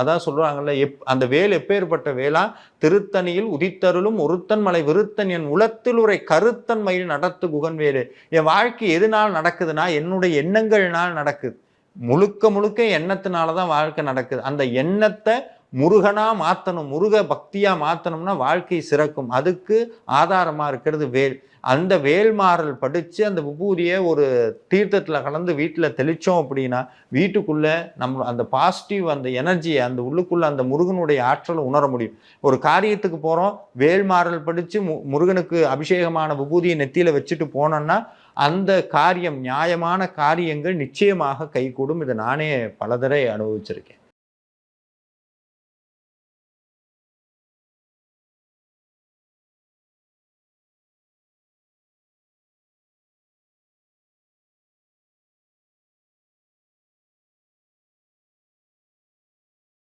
அதான் சொல்றாங்கல்ல, அந்த வேல் எப்பேற்பட்ட வேலா? திருத்தணியில் உதித்தருளும் ஒருத்தன் மலை விருத்தன் என் உளத்தில் உரை கருத்தன் மயில் நடத்து குகன் வேலு. என் வாழ்க்கை எதுனால நடக்குதுன்னா, என்னுடைய எண்ணங்கள்னால் நடக்குது. முழுக்க முழுக்க எண்ணத்தினாலதான் வாழ்க்கை நடக்குது. அந்த எண்ணத்தை முருகனா மாத்தணும், முருக பக்தியா மாத்தணும்னா வாழ்க்கை சிறக்கும். அதுக்கு ஆதாரமா இருக்கிறது வேல். அந்த வேல்மாறல் படிச்சு அந்த விபூதியை ஒரு தீர்த்தத்துல கலந்து வீட்டுல தெளிச்சோம் அப்படின்னா, வீட்டுக்குள்ள நம்ம அந்த பாசிட்டிவ் அந்த எனர்ஜியை அந்த உள்ளுக்குள்ள அந்த முருகனுடைய ஆற்றலை உணர முடியும். ஒரு காரியத்துக்கு போறோம், வேல்மாறல் படிச்சு முருகனுக்கு அபிஷேகமான விபூதியை நெத்தியில வச்சுட்டு போனோம்னா அந்த காரியம், நியாயமான காரியங்கள் நிச்சயமாக கைகூடும். இதை நானே பலதரை அனுபவிச்சிருக்கேன்.